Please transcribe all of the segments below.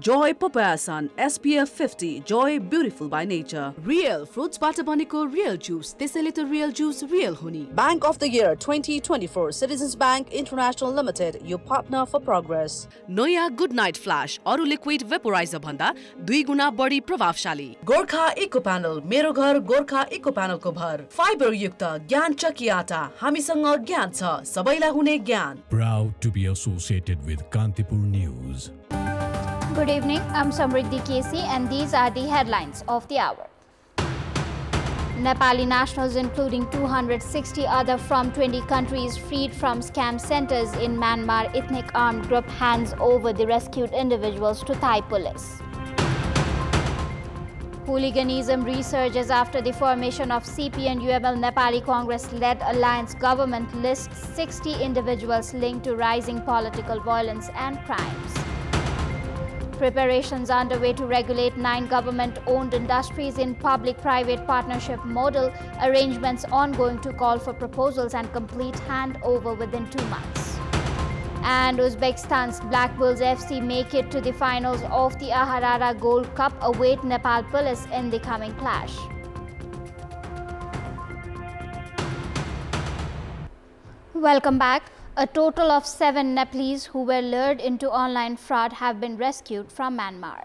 Joy Papaya Sun SPF 50. Joy beautiful by nature. Real fruits bata baneko real juice. त्यसैले त real juice real हुने. Bank of the Year 2024 Citizens Bank International Limited, your partner for progress. नयाँ Good Night Flash अरु liquid vaporiser भन्दा 2 गुना बढी प्रभावशाली. Gorkha eco panel, मेरो घर गोर्खा इको प्यानलको भर. फाइबर युक्त ज्ञान चक्की आटा, हामीसँग ज्ञान छ, सबैलाई हुने ज्ञान. Proud to be associated with Kantipur News. Good evening, I'm Samriddhi Kesi and these are the headlines of the hour. Nepali nationals including 260 other from 20 countries freed from scam centers in Myanmar. Ethnic armed group hands over the rescued individuals to Thai police. Hooliganism resurges after the formation of CP and UML Nepali Congress-led alliance government lists 60 individuals linked to rising political violence and crimes. Preparations underway to regulate 9 government-owned industries in public-private partnership model. Arrangements ongoing to call for proposals and complete handover within 2 months. And Uzbekistan's Black Bulls FC make it to the finals of the Aharara Gold Cup. Await Nepal police in the coming clash. Welcome back. A total of 7 Nepalese who were lured into online fraud have been rescued from Myanmar.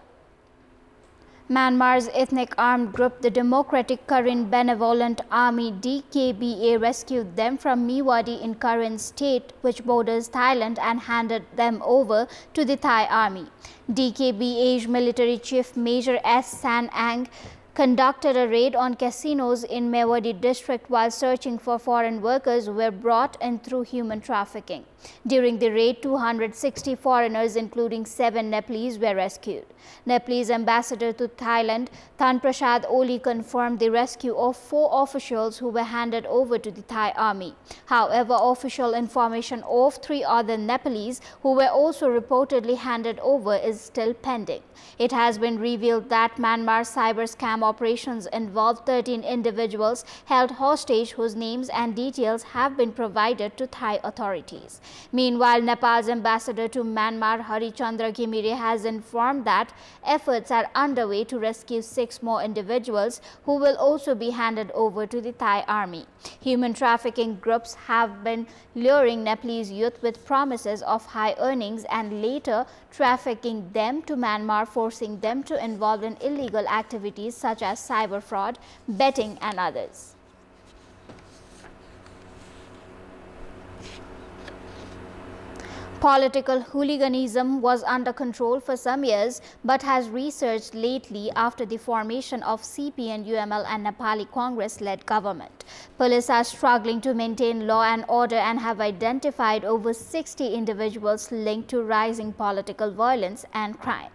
Myanmar's ethnic armed group, the Democratic Karen Benevolent Army DKBA, rescued them from Mewadi in Karen state, which borders Thailand, and handed them over to the Thai army. DKBA's military chief Major S. San Ang conducted a raid on casinos in Mewadi district while searching for foreign workers who were brought in through human trafficking. During the raid, 260 foreigners, including 7 Nepalese, were rescued. Nepalese ambassador to Thailand, Than Prasad Oli, confirmed the rescue of 4 officials who were handed over to the Thai army. However, official information of 3 other Nepalese who were also reportedly handed over is still pending. It has been revealed that Myanmar's cyber scam operations involved 13 individuals held hostage whose names and details have been provided to Thai authorities. Meanwhile, Nepal's ambassador to Myanmar, Harichandra Ghimire, has informed that efforts are underway to rescue 6 more individuals who will also be handed over to the Thai army. Human trafficking groups have been luring Nepalese youth with promises of high earnings and later trafficking them to Myanmar, forcing them to involve in illegal activities such as cyber fraud, betting and others. Political hooliganism was under control for some years but has resurged lately after the formation of CP and UML and Nepali Congress-led government. Police are struggling to maintain law and order and have identified over 60 individuals linked to rising political violence and crime.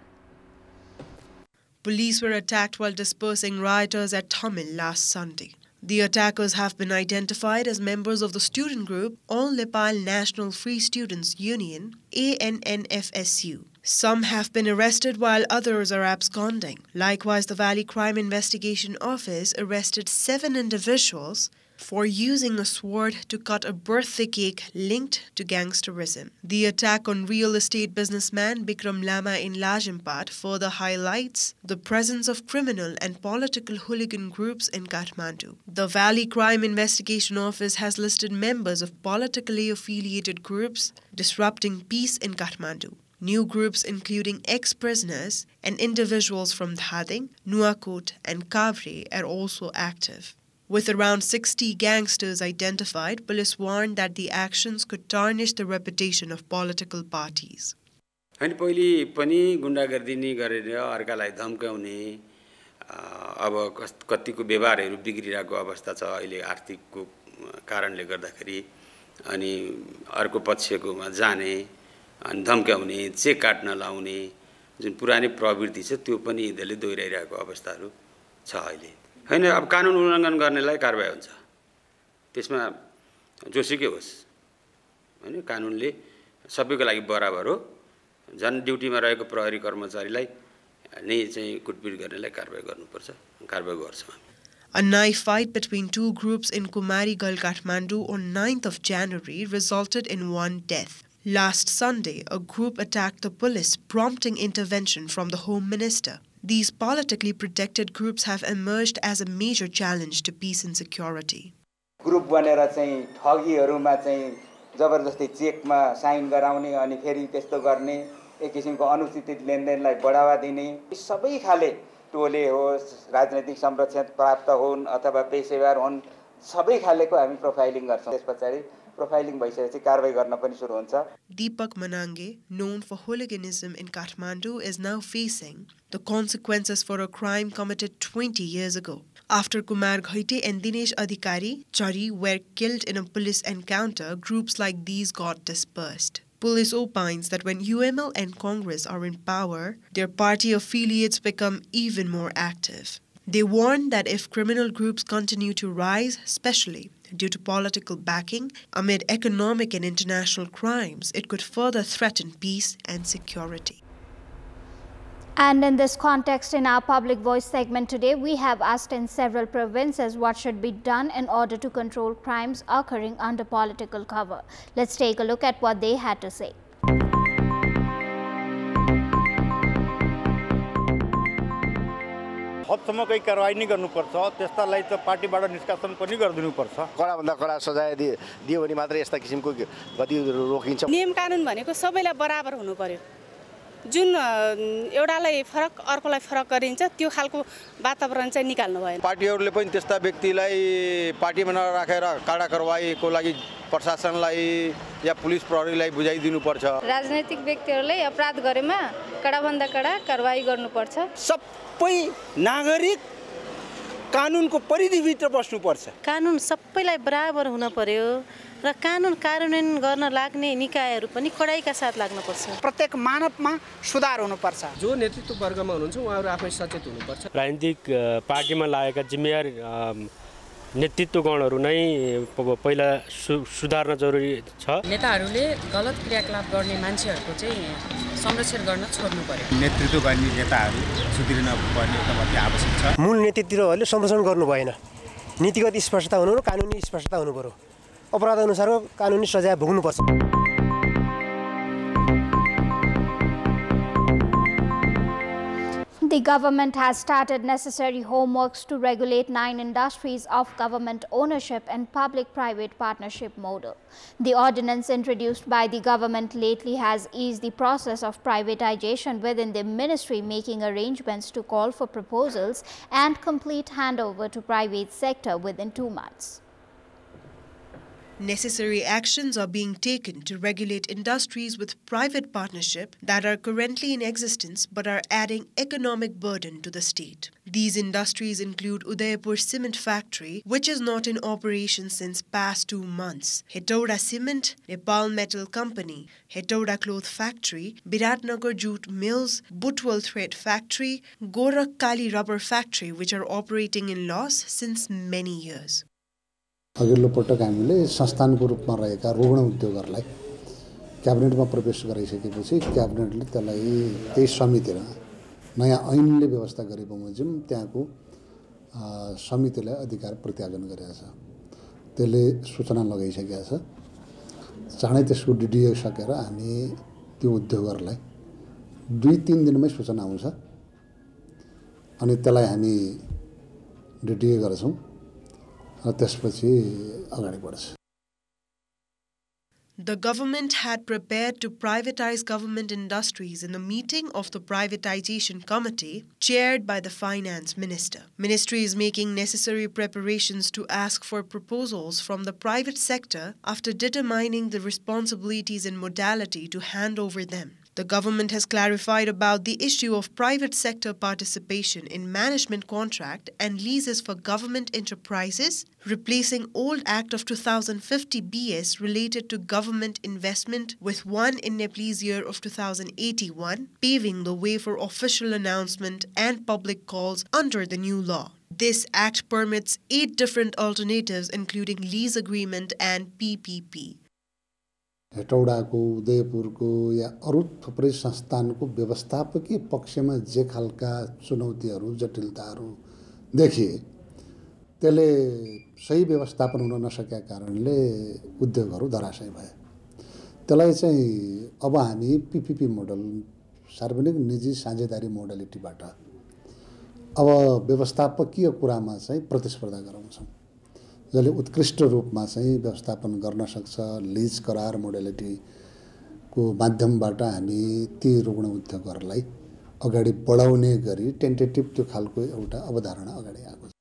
Police were attacked while dispersing rioters at Tamil last Sunday. The attackers have been identified as members of the student group All Nepal National Free Students Union, ANNFSU. Some have been arrested while others are absconding. Likewise, the Valley Crime Investigation Office arrested 7 individuals for using a sword to cut a birthday cake linked to gangsterism. The attack on real estate businessman Bikram Lama in Lajimpat further highlights the presence of criminal and political hooligan groups in Kathmandu. The Valley Crime Investigation Office has listed members of politically affiliated groups disrupting peace in Kathmandu. New groups including ex-prisoners and individuals from Dhading, Nuakot and Kavre are also active. With around 60 gangsters identified, police warned that the actions could tarnish the reputation of political parties. अनि पहिले पनि गुण्डागर्दी नि गरेर अर्कालाई धम्काउने अब कतिको व्यवहारहरू बिग्रिरहेको अवस्था छ अहिले आर्थिकको कारणले गर्दाखेरि अनि अर्को पक्षकोमा जाने अनि धम्काउने चेक काट्न लाउने जुन पुरानै प्रवृत्ति छ त्यो पनि यिनीहरूले दोहोर्याइरहेको अवस्थाहरू छ अहिले हैन अब कानुन उल्लङ्घन गर्नेलाई कारबाही हुन्छ त्यसमा जोसुकै होस् हैन कानुनले सबैको लागि बराबर हो जन ड्युटीमा रहेको प्रहरी कर्मचारीलाई नै चाहिँ कुटपिट गर्नेलाई कारबाही गर्नुपर्छ कारबाही गर्छौं. A knife fight between 2 groups in Kumarigal, Kathmandu on 9th of January resulted in 1 death. Last Sunday, a group attacked the police, prompting intervention from the Home Minister. These politically protected groups have emerged as a major challenge to peace and security. Group बनेर चाहिँ ठगीहरुमा चाहिँ जबरजस्ती चेकमा sign गराउने अनि फेरि त्यस्तो गर्ने एक किसिमको अनुचित लेनदेनलाई बढावा दिने सबै खाले टोले होस् राजनैतिक संरक्षण प्राप्त हुन् अथवा पेशेवर हुन् सबै खालेको हामी प्रोफाइलिङ गर्छौं त्यसपछि प्रोफाइलिङ भइसकेपछि कारबाही गर्न पनि सुरु हुन्छ. Deepak Manange, known for hooliganism in Kathmandu, is now facing the consequences for a crime committed 20 years ago. After Kumar Ghaite and Dinesh Adhikari Chari were killed in a police encounter, groups like these got dispersed. Police opines that when UML and Congress are in power, their party affiliates become even more active. They warn that if criminal groups continue to rise, especially due to political backing, amid economic and international crimes, it could further threaten peace and security. And in this context, in our Public Voice segment today, we have asked in several provinces what should be done in order to control crimes occurring under political cover. Let's take a look at what they had to say. हदसम्म केही कारबाही नै गर्नुपर्छ त्यस्तालाई त पार्टीबाट निष्कासन पनि गरिदिनुपर्छ कडाभन्दा कडा सजाय दियो भने मात्र यस्ता किसिमको गतिविधिहरू रोकिन्छ. नियम कानुन भनेको सबैलाई बराबर हुनु पर्यो. जुन एउटालाई फरक अर्कोलाई फरक गरिन्छ त्यो खालको वातावरण चाहिँ निकाल्नु भएन. पार्टीहरूले पनि त्यस्ता व्यक्तिलाई पार्टीमा नराखेर कडा कारबाहीको लागि प्रशासनलाई या पुलिस प्रहरीलाई बुझाइदिनुपर्छ. राजनैतिक व्यक्तिहरूले अपराध गरेमा कडाभन्दा कडा कारबाही गर्नुपर्छ. सबै नागरिक कानुनको परिधिभित्र बस्नुपर्छ. कानुन सबैलाई बराबर हुन पर्यो र कानुन कार्यान्वयन गर्न लाग्ने निकायहरू पनि कडाइका साथ लाग्नुपर्छ. प्रत्येक मानवमा सुधार हुनुपर्छ. जो नेतृत्व वर्गमा हुनुहुन्छ उहाँहरू आफै सचेत हुनुपर्छ. राजनीतिक पार्टीमा लागेका जिम्मेवार नेतृत्वगणहरू नै पहिला सुधार्न जरुरी छ. नेताहरूले गलत क्रियाकलाप गर्ने मान्छेहरूको चाहिँ संरक्षण गर्न छोड्नु पर्यो. नेतृत्व गर्ने नेताहरू सुध्रिन पर्ने एकदम अति आवश्यक छ. मूल नेतृत्वहरूले संरक्षण गर्नु भएन. नीतिगत स्पष्टता हुनु र कानुनी स्पष्टता हुनु पर्यो. अपराध अनुसारको कानुनी सजाय भोग्नुपर्छ. The government has started necessary homeworks to regulate 9 industries of government ownership and public-private partnership model. The ordinance introduced by the government lately has eased the process of privatization within the ministry, making arrangements to call for proposals and complete handover to private sector within 2 months. Necessary actions are being taken to regulate industries with private partnership that are currently in existence but are adding economic burden to the state. These industries include Udaipur Cement Factory, which is not in operation since past 2 months, Hetauda Cement, Nepal Metal Company, Hetauda Cloth Factory, Biratnagar Jute Mills, Butwal Thread Factory, Gorak Kali Rubber Factory, which are operating in loss since many years. अघिल्लो पटक हामीले संस्थानको रूपमा रहेका रुग्ण उद्योगहरूलाई क्याबिनेटमा प्रवेश गराइसकेपछि क्याबिनेटले त्यसलाई त्यही समितिमा नयाँ ऐनले व्यवस्था गरे बमोजिम त्यहाँको समितिलाई अधिकार प्रत्यागन गरेको छ. त्यसले सूचना लगाइसकेको छ. चाँडै त्यसको डिडिए सकेर हामी त्यो उद्योगहरूलाई 2-3 दिनमै सूचना आउँछ अनि त्यसलाई हामी डिडिए गर्छौं. The government had prepared to privatize government industries in the meeting of the Privatization Committee chaired by the Finance Minister. Ministry is making necessary preparations to ask for proposals from the private sector after determining the responsibilities and modality to hand over them. The government has clarified about the issue of private sector participation in management contract and leases for government enterprises, replacing old Act of 2050 BS related to government investment with one in Nepalese year of 2081, paving the way for official announcement and public calls under the new law. This act permits 8 different alternatives including lease agreement and PPP. हेटौडाको उदयपुरको या अरु थुप्रै संस्थानको व्यवस्थापकीय पक्षमा जे खालका चुनौतीहरू जटिलताहरू देखिए त्यसले सही व्यवस्थापन हुन नसकेका कारणले उद्योगहरू धराशयी भए. त्यसलाई चाहिँ अब हामी पीपीपी मोडल सार्वजनिक निजी साझेदारी मोडालिटीबाट अब व्यवस्थापकीय कुरामा चाहिँ प्रतिस्पर्धा गराउँछौँ, जसले उत्कृष्ट रूपमा चाहिँ व्यवस्थापन गर्न सक्छ। लिज करार मोडालिटीको माध्यमबाट हामी ती रुग्ण उद्योगहरूलाई अगाडि बढाउने गरी टेन्टेटिभ त्यो खालको एउटा अवधारणा अगाडि आएको छ।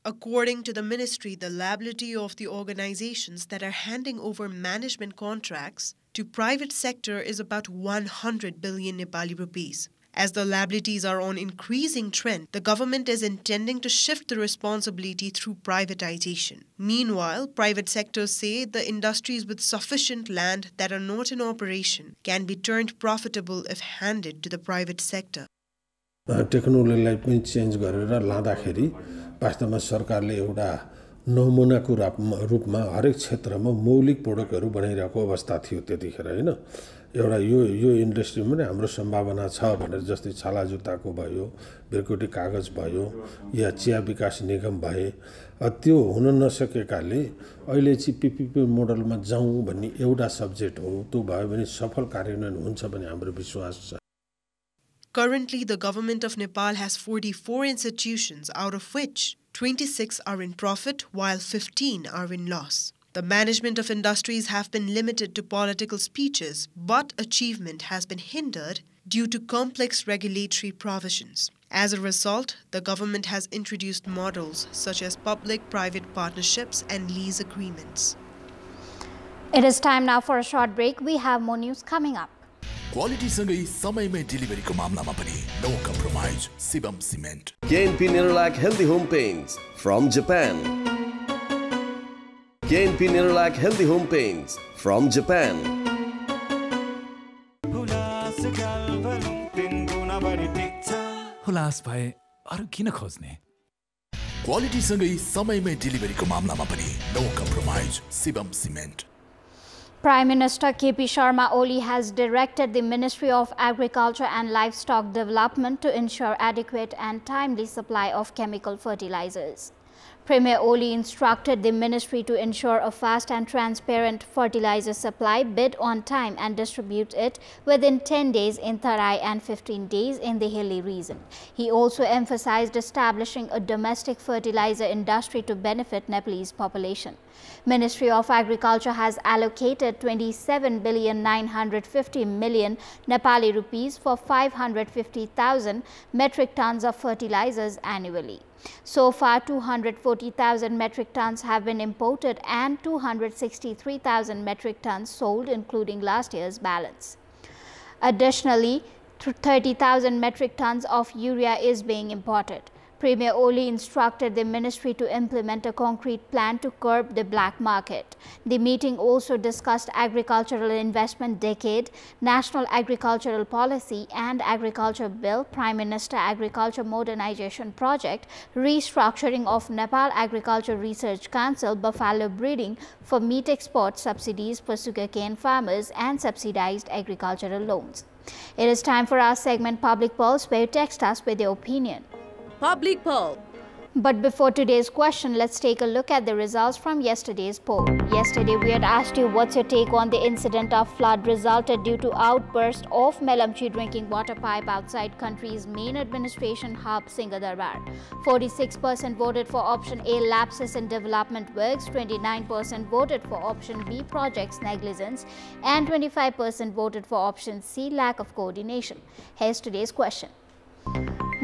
According to the ministry, the liability of the organizations that are handing over management contracts to private sector is about 100 billion Nepali rupees. As the liabilities are on increasing trend, the government is intending to shift the responsibility through privatization. Meanwhile, private sectors say the industries with sufficient land that are not in operation can be turned profitable if handed to the private sector. टेक्नोलोजीलाई पनि change गरेर लाँदाखेरि वास्तवमा सरकारले एउटा नमुनाको रूपमा हरेक क्षेत्रमा मौलिक प्रोडक्टहरू बनाइरहेको अवस्था थियो त्यतिखेर हैन। एउटा यो इन्डस्ट्रीमा नै हाम्रो सम्भावना छ भनेर, जस्तै छाला जुत्ताको भयो, बिर्कोटी कागज भयो या चिया विकास निगम भए, त्यो हुन नसकेकाले अहिले चाहिँ पीपीपी मोडलमा जाउँ भन्ने एउटा सब्जेक्ट हो। त्यो भयो भने सफल कार्यान्वयन हुन्छ भन्ने हाम्रो विश्वास छ। Currently, the government of Nepal has 44 institutions, out of which 26 are in profit while 15 are in loss. The management of industries have been limited to political speeches, but achievement has been hindered due to complex regulatory provisions. As a result, the government has introduced models such as public-private partnerships and lease agreements. It is time now for a short break. We have more news coming up. Quality सँगै समयमै डेलिभरीको मामलामा पनि no compromise. Simam Cement. KNP Nerolac Healthy Home Paints from Japan. KNP Nerolac Healthy Home Paints from Japan. Hulas भए अरु किन खोज्ने? Quality सँगै समयमै डेलिभरीको मामलामा पनि no compromise. Simam Cement. Prime Minister KP Sharma Oli has directed the Ministry of Agriculture and Livestock Development to ensure adequate and timely supply of chemical fertilizers. Premier Oli instructed the ministry to ensure a fast and transparent fertilizer supply, bid on time and distribute it within 10 days in Tarai and 15 days in the hilly region. He also emphasized establishing a domestic fertilizer industry to benefit Nepalese population. Ministry of Agriculture has allocated 27,950,000,000 Nepali rupees for 550,000 metric tons of fertilizers annually. So far, 240,000 metric tons have been imported and 263,000 metric tons sold, including last year's balance. Additionally, 30,000 metric tons of urea is being imported. Premier Oli instructed the ministry to implement a concrete plan to curb the black market. The meeting also discussed agricultural investment decade, national agricultural policy and agriculture bill, Prime Minister Agriculture Modernization Project, restructuring of Nepal Agriculture Research Council, buffalo breeding for meat export, subsidies for sugarcane farmers and subsidized agricultural loans. It is time for our segment Public Pulse, where you text us with your opinion. Public poll. But before today's question, let's take a look at the results from yesterday's poll. Yesterday, we had asked you what's your take on the incident of flood resulted due to outburst of Melamchi drinking water pipe outside country's main administration hub, Singadarbar. 46% voted for option A, lapses in development works, 29% voted for option B, projects negligence, and 25% voted for option C, lack of coordination. Here's today's question.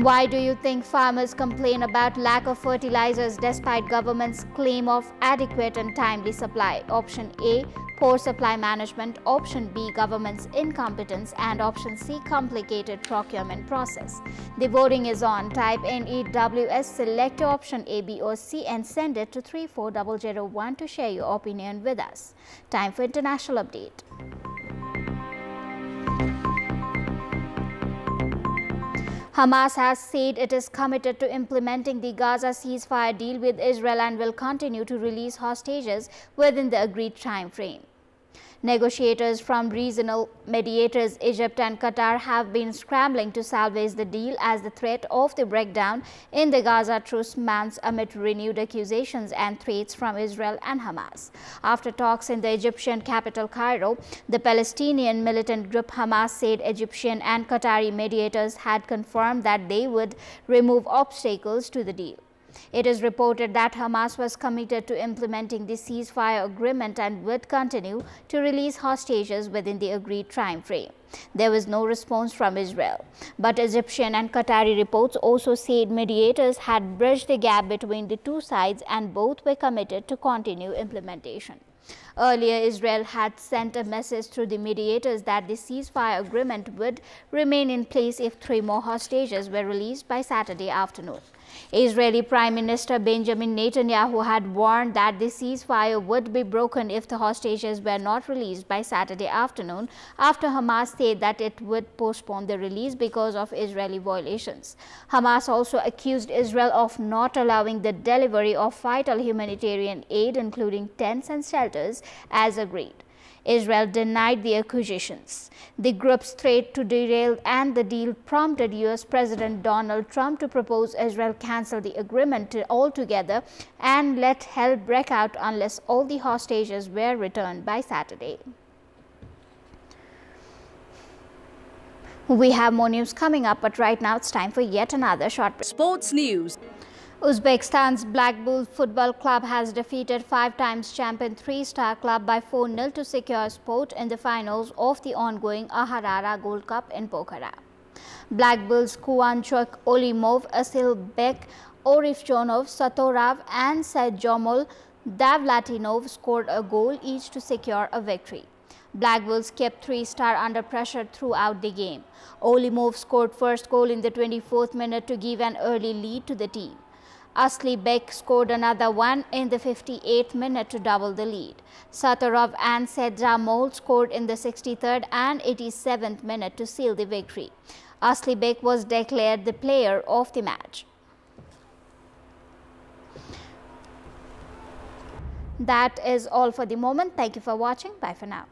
Why do you think farmers complain about lack of fertilizers despite government's claim of adequate and timely supply? Option A, poor supply management. Option B, government's incompetence. And option C, complicated procurement process. The voting is on. Type NEWS, select your option A, B or C and send it to 34001 to share your opinion with us. Time for international update. Hamas has said it is committed to implementing the Gaza ceasefire deal with Israel and will continue to release hostages within the agreed time frame. Negotiators from regional mediators Egypt and Qatar have been scrambling to salvage the deal as the threat of the breakdown in the Gaza truce mounts amid renewed accusations and threats from Israel and Hamas. After talks in the Egyptian capital Cairo, the Palestinian militant group Hamas said Egyptian and Qatari mediators had confirmed that they would remove obstacles to the deal. It is reported that Hamas was committed to implementing the ceasefire agreement and would continue to release hostages within the agreed time frame. There was no response from Israel, but Egyptian and Qatari reports also said mediators had bridged the gap between the two sides and both were committed to continue implementation. Earlier, Israel had sent a message through the mediators that the ceasefire agreement would remain in place if 3 more hostages were released by Saturday afternoon. Israeli Prime Minister Benjamin Netanyahu had warned that the ceasefire would be broken if the hostages were not released by Saturday afternoon, after Hamas said that it would postpone the release because of Israeli violations. Hamas also accused Israel of not allowing the delivery of vital humanitarian aid, including tents and shelters, as agreed. Israel denied the accusations. The group's threat to derail and the deal prompted U.S. President Donald Trump to propose Israel cancel the agreement altogether and let hell break out unless all the hostages were returned by Saturday. We have more news coming up, but right now it's time for yet another short break. Sports news. Uzbekistan's Black Bull Football Club has defeated 5-time champion 3-star club by 4-0 to secure spot in the finals of the ongoing Aharara Gold Cup in Pokhara. Black Bulls Kuanchuk Olimov, Asil Bek, Orifchonov, Satorov and Sajomol Davlatinov scored a goal each to secure a victory. Black Bulls kept 3-star under pressure throughout the game. Olimov scored first goal in the 24th minute to give an early lead to the team. Asli Bek scored another one in the 58th minute to double the lead. Satorov and Sejamol scored in the 63rd and 87th minute to seal the victory. Asli Bek was declared the player of the match. That is all for the moment. Thank you for watching. Bye for now.